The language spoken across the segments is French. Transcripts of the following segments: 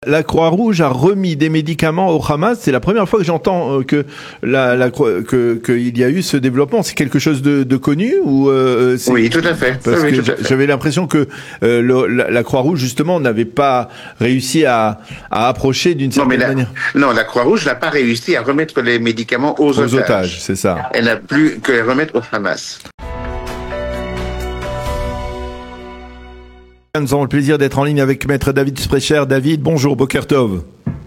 La Croix-Rouge a remis des médicaments au Hamas. C'est la première fois que j'entends qu'il y a eu ce développement. C'est quelque chose de connu ou Oui, tout à fait. Parce oui, que j'avais l'impression que la Croix-Rouge justement n'avait pas réussi à approcher d'une certaine manière. Non, la Croix-Rouge n'a pas réussi à remettre les médicaments aux otages. C'est ça. Elle n'a plus que les remettre au Hamas. Nous avons le plaisir d'être en ligne avec Maître David Sprecher. David, bonjour, Boker Tov.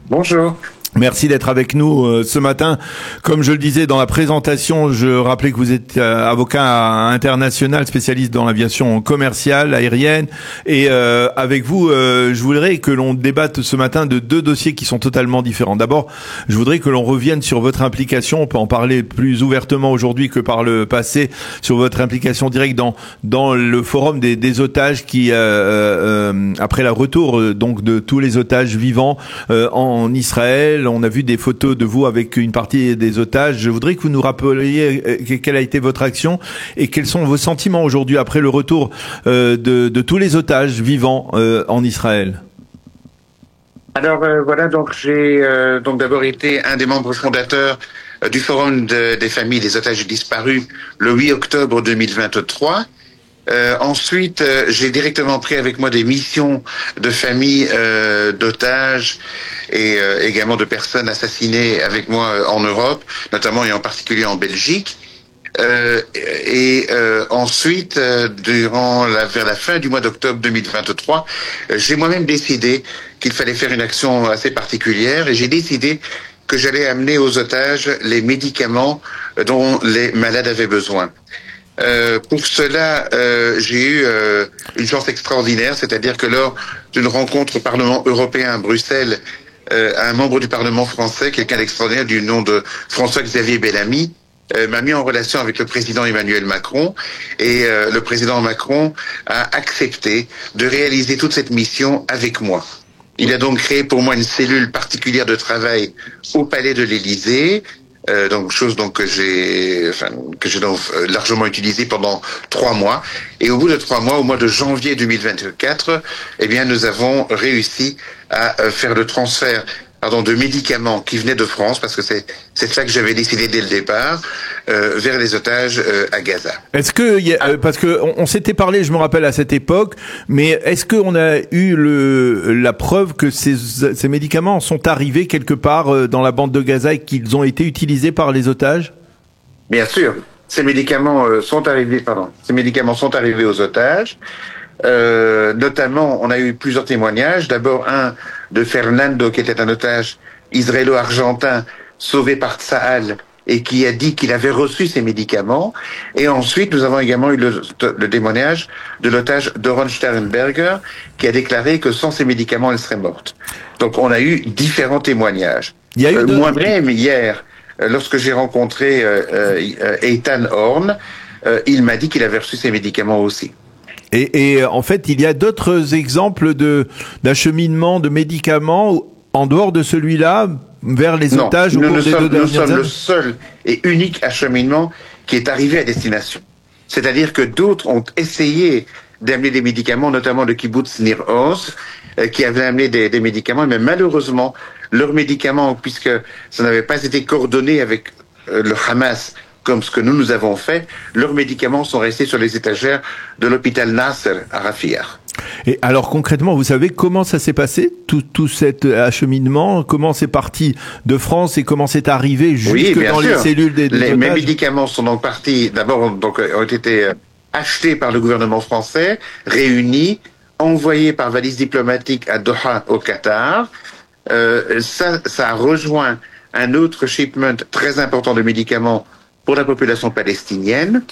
Bonjour. Merci d'être avec nous ce matin. Comme je le disais dans la présentation, je rappelais que vous êtes avocat international, spécialiste dans l'aviation commerciale, aérienne. Et avec vous, je voudrais que l'on débatte ce matin de deux dossiers qui sont totalement différents. D'abord, je voudrais que l'on revienne sur votre implication. On peut en parler plus ouvertement aujourd'hui que par le passé, sur votre implication directe dans le forum des otages qui, après le retour donc de tous les otages vivants en Israël. On a vu des photos de vous avec une partie des otages. Je voudrais que vous nous rappeliez quelle a été votre action et quels sont vos sentiments aujourd'hui après le retour de tous les otages vivants en Israël. Alors voilà, donc j'ai donc d'abord été un des membres fondateurs du Forum des familles des otages disparus le 8 octobre 2023. Ensuite, j'ai directement pris avec moi des missions de familles d'otages et également de personnes assassinées avec moi en Europe, notamment et en particulier en Belgique. Ensuite, vers la fin du mois d'octobre 2023, j'ai moi-même décidé qu'il fallait faire une action assez particulière et j'ai décidé que j'allais amener aux otages les médicaments dont les malades avaient besoin. Pour cela, j'ai eu une chance extraordinaire, c'est-à-dire que lors d'une rencontre au Parlement européen à Bruxelles, un membre du Parlement français, quelqu'un d'extraordinaire du nom de François-Xavier Bellamy, m'a mis en relation avec le président Emmanuel Macron et le président Macron a accepté de réaliser toute cette mission avec moi. Il a donc créé pour moi une cellule particulière de travail au Palais de l'Élysée. Donc chose donc que j'ai donc largement utilisé pendant 3 mois et au bout de 3 mois, au mois de janvier 2024, eh bien nous avons réussi à faire le transfert de médicaments qui venaient de France, parce que c'est ça que j'avais décidé dès le départ, vers les otages à Gaza. Est-ce que parce que on s'était parlé, je me rappelle à cette époque, mais est-ce qu'on a eu la preuve que ces médicaments sont arrivés quelque part dans la bande de Gaza et qu'ils ont été utilisés par les otages? Bien sûr, ces médicaments sont arrivés aux otages. Notamment, on a eu plusieurs témoignages. D'abord, un de Fernando, qui était un otage israélo-argentin sauvé par Tsahal et qui a dit qu'il avait reçu ces médicaments. Et ensuite, nous avons également eu le témoignage de l'otage Doron Sternberger qui a déclaré que sans ces médicaments, elle serait morte. Donc, on a eu différents témoignages. Il y a eu Moi-même, hier, lorsque j'ai rencontré Eitan Horn, il m'a dit qu'il avait reçu ces médicaments aussi. Et en fait, il y a d'autres exemples d'acheminement de médicaments en dehors de celui-là vers les otages. Nous sommes le seul et unique acheminement qui est arrivé à destination. C'est-à-dire que d'autres ont essayé d'amener des médicaments, notamment le kibbutz Nir Oz, qui avait amené des médicaments, mais malheureusement, leurs médicaments, puisque ça n'avait pas été coordonné avec le Hamas, comme ce que nous avons fait, leurs médicaments sont restés sur les étagères de l'hôpital Nasser à Rafia. Et alors concrètement, vous savez comment ça s'est passé, tout cet acheminement, comment c'est parti de France et comment c'est arrivé jusque dans les cellules des otages? Les médicaments sont donc partis, d'abord ont été achetés par le gouvernement français, réunis, envoyés par valise diplomatique à Doha au Qatar. Ça a rejoint un autre shipment très important de médicaments pour la population palestinienne,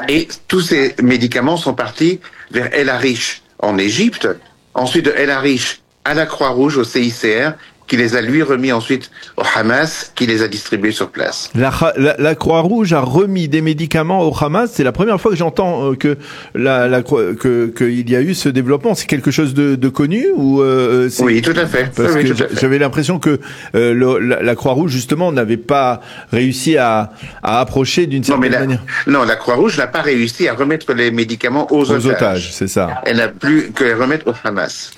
et tous ces médicaments sont partis vers El Arish en Égypte, ensuite de El Arish à la Croix-Rouge, au CICR, qui les a lui remis ensuite au Hamas, qui les a distribués sur place. La Croix-Rouge a remis des médicaments au Hamas. C'est la première fois que j'entends qu'il y a eu ce développement. C'est quelque chose de connu ou Oui, tout à fait. Parce que j'avais l'impression que la Croix-Rouge justement n'avait pas réussi à approcher d'une certaine manière. Non, la Croix-Rouge n'a pas réussi à remettre les médicaments aux otages. C'est ça. Elle n'a plus que les remettre au Hamas.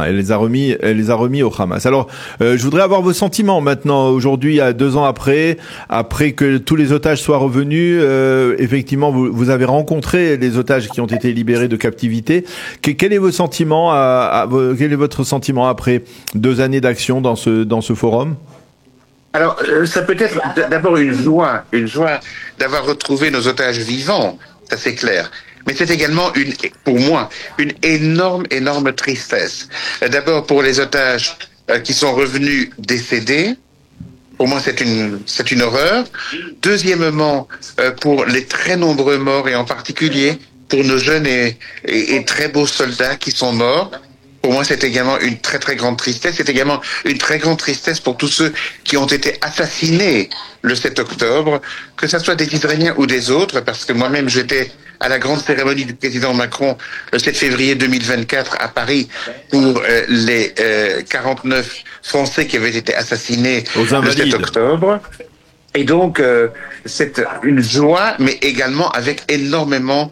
Elle les a remis au Hamas. Alors, je voudrais avoir vos sentiments maintenant, aujourd'hui, à 2 ans après que tous les otages soient revenus. Effectivement, vous avez rencontré les otages qui ont été libérés de captivité. Quel est votre sentiment après 2 années d'action dans ce forum? Alors, ça peut être d'abord une joie d'avoir retrouvé nos otages vivants, ça c'est clair. Mais c'est également pour moi, une énorme tristesse. D'abord pour les otages qui sont revenus décédés. Pour moi, c'est une horreur. Deuxièmement, pour les très nombreux morts et en particulier pour nos jeunes et très beaux soldats qui sont morts. Pour moi, c'est également une très grande tristesse. C'est également une très grande tristesse pour tous ceux qui ont été assassinés le 7 octobre, que ce soit des Israéliens ou des autres, parce que moi-même, j'étais à la grande cérémonie du président Macron le 7 février 2024 à Paris pour les 49 Français qui avaient été assassinés le 7 octobre. Et donc, c'est une joie, mais également avec énormément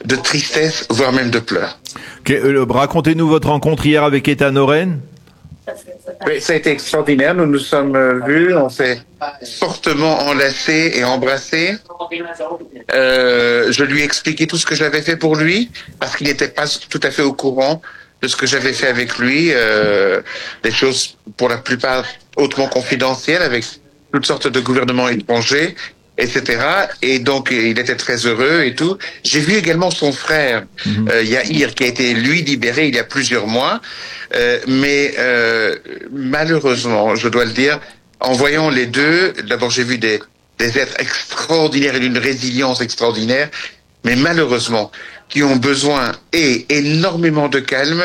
de tristesse, voire même de pleurs. Racontez-nous votre rencontre hier avec Ethan Oren. Oui, ça a été extraordinaire. Nous nous sommes vus, on s'est fortement enlacés et embrassés. Je lui ai expliqué tout ce que j'avais fait pour lui, parce qu'il n'était pas tout à fait au courant de ce que j'avais fait avec lui. Des choses, pour la plupart, hautement confidentielles, avec toutes sortes de gouvernements étrangers, etc. Et donc, il était très heureux et tout. J'ai vu également son frère, Yair, qui a été, lui, libéré il y a plusieurs mois. Mais malheureusement, je dois le dire, en voyant les deux, d'abord j'ai vu des êtres extraordinaires et d'une résilience extraordinaire, mais malheureusement, qui ont besoin énormément de calme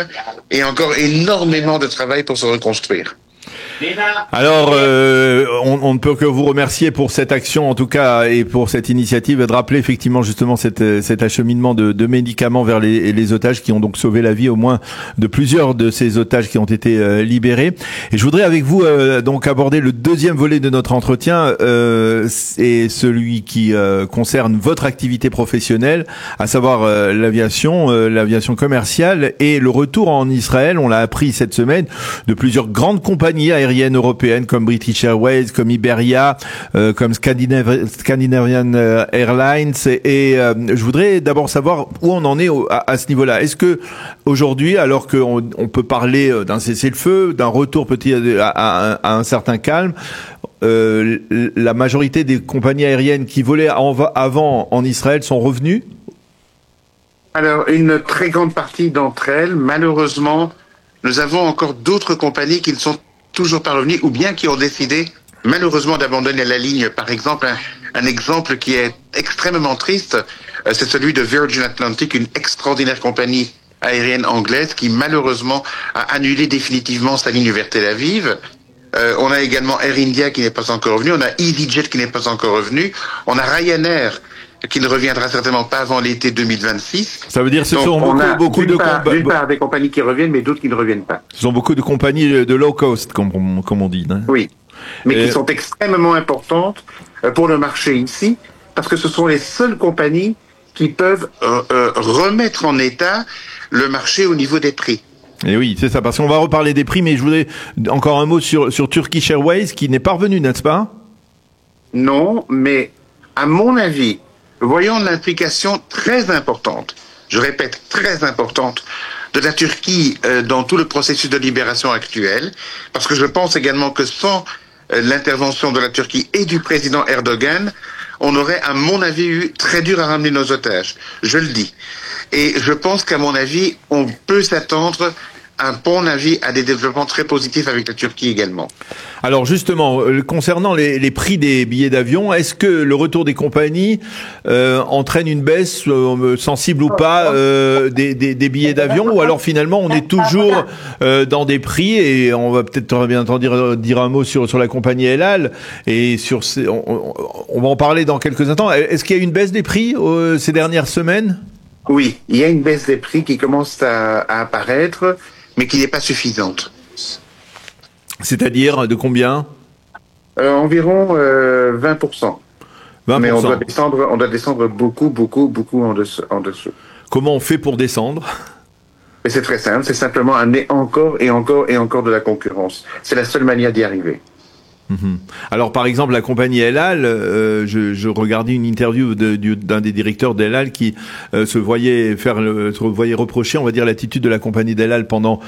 et encore énormément de travail pour se reconstruire. Alors, on ne peut que vous remercier pour cette action, en tout cas, et pour cette initiative, et de rappeler effectivement justement cet acheminement de médicaments vers les otages qui ont donc sauvé la vie au moins de plusieurs de ces otages qui ont été libérés. Et je voudrais avec vous donc aborder le deuxième volet de notre entretien, et celui qui concerne votre activité professionnelle, à savoir l'aviation commerciale et le retour en Israël. On l'a appris cette semaine de plusieurs grandes compagnies aériennes européennes comme British Airways, comme Iberia, comme Scandinavian Airlines. Et je voudrais d'abord savoir où on en est à ce niveau-là. Est-ce que aujourd'hui, alors qu'on peut parler d'un cessez-le-feu, d'un retour petit à un certain calme, la majorité des compagnies aériennes qui volaient avant en Israël sont revenues? Alors, une très grande partie d'entre elles, malheureusement, nous avons encore d'autres compagnies qui ne sont toujours pas revenus, ou bien qui ont décidé malheureusement d'abandonner la ligne. Par exemple, un exemple qui est extrêmement triste, c'est celui de Virgin Atlantic, une extraordinaire compagnie aérienne anglaise qui malheureusement a annulé définitivement sa ligne vers Tel Aviv. On a également Air India qui n'est pas encore revenu, on a EasyJet qui n'est pas encore revenu, on a Ryanair qui ne reviendra certainement pas avant l'été 2026. Ça veut dire que ce sont beaucoup de d'une part des compagnies qui reviennent, mais d'autres qui ne reviennent pas. Ce sont beaucoup de compagnies de low cost, comme on dit. Hein. Oui, mais qui sont extrêmement importantes pour le marché ici, parce que ce sont les seules compagnies qui peuvent remettre en état le marché au niveau des prix. Et oui, c'est ça, parce qu'on va reparler des prix, mais je voudrais encore un mot sur Turkish Airways, qui n'est pas revenu, n'est-ce pas? Non, mais à mon avis, voyons l'implication très importante, je répète très importante, de la Turquie dans tout le processus de libération actuel, parce que je pense également que sans l'intervention de la Turquie et du président Erdogan, on aurait, à mon avis, eu très dur à ramener nos otages. Je le dis. Et je pense qu'à mon avis, on peut s'attendre à des développements très positifs avec la Turquie également. Alors justement, concernant les prix des billets d'avion, est-ce que le retour des compagnies entraîne une baisse sensible ou pas des billets d'avion, ou alors finalement on est toujours dans des prix, et on va peut-être bien entendu dire un mot sur la compagnie El Al, et on va en parler dans quelques instants. Est-ce qu'il y a une baisse des prix ces dernières semaines? Oui, il y a une baisse des prix qui commence à apparaître, mais qui n'est pas suffisante. C'est-à-dire de combien? Environ 20%. 20%. Mais on doit descendre beaucoup en dessous. Comment on fait pour descendre? Mais c'est très simple, c'est simplement amener encore et encore et encore de la concurrence. C'est la seule manière d'y arriver. Alors, par exemple, la compagnie El Al, je regardais une interview d'un des directeurs d'El Al qui se voyait reprocher, on va dire, l'attitude de la compagnie d'El Al pendant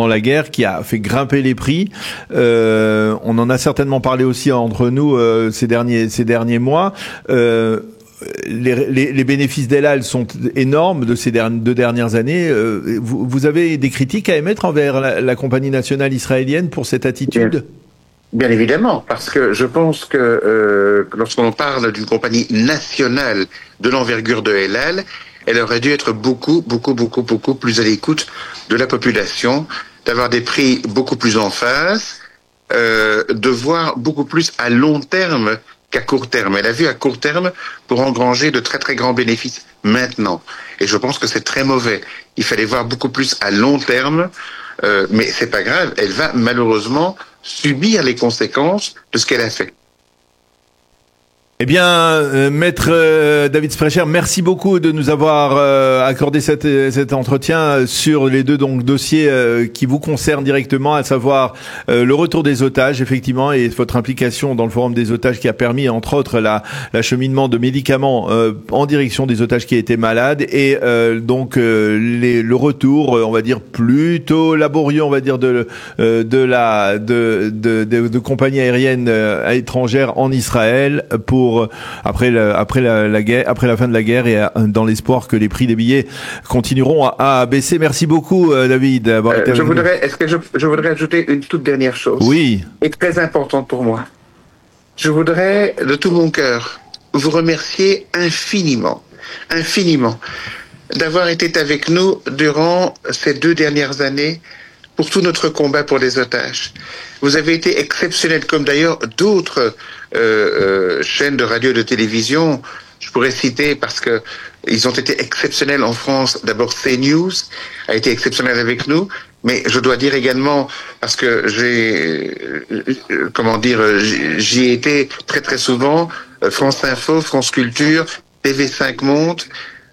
la guerre, qui a fait grimper les prix. On en a certainement parlé aussi entre nous ces derniers mois. Les bénéfices d'El Al sont énormes de ces 2 dernières années. Vous avez des critiques à émettre envers la compagnie nationale israélienne pour cette attitude ? Bien évidemment, parce que je pense que lorsqu'on parle d'une compagnie nationale de l'envergure de El Al, elle aurait dû être beaucoup plus à l'écoute de la population, d'avoir des prix beaucoup plus en face, de voir beaucoup plus à long terme qu'à court terme. Elle a vu à court terme pour engranger de très très grands bénéfices maintenant. Et je pense que c'est très mauvais. Il fallait voir beaucoup plus à long terme, mais c'est pas grave, elle va malheureusement subir les conséquences de ce qu'elle a fait. Eh bien, Maître David Sprecher, merci beaucoup de nous avoir accordé cet entretien sur les 2 dossiers qui vous concernent directement, à savoir le retour des otages, effectivement, et votre implication dans le forum des otages qui a permis, entre autres, l'acheminement de médicaments en direction des otages qui étaient malades, et donc le retour, on va dire plutôt laborieux, on va dire de compagnies aériennes étrangères en Israël pour après la fin de la guerre, et dans l'espoir que les prix des billets continueront à baisser. Merci beaucoup, David, d'avoir été avec nous. Je voudrais ajouter une toute dernière chose. Oui. Et très importante pour moi. Je voudrais, de tout mon cœur, vous remercier infiniment d'avoir été avec nous durant ces 2 dernières années pour tout notre combat pour les otages. Vous avez été exceptionnels, comme d'ailleurs d'autres chaînes de radio et de télévision. Je pourrais citer, parce que ils ont été exceptionnels en France. D'abord, CNews a été exceptionnel avec nous, mais je dois dire également, parce que j'y ai été très très souvent, France Info, France Culture, TV5 Monde.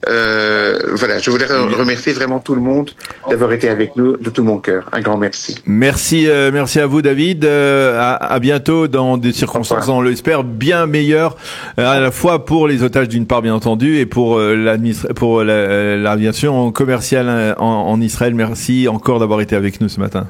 Voilà, je voudrais remercier vraiment tout le monde d'avoir été avec nous de tout mon cœur. Un grand merci. Merci à vous, David. À bientôt dans des circonstances, on l'espère, bien meilleures, à la fois pour les otages d'une part, bien entendu, et pour l'aviation commerciale en Israël. Merci encore d'avoir été avec nous ce matin.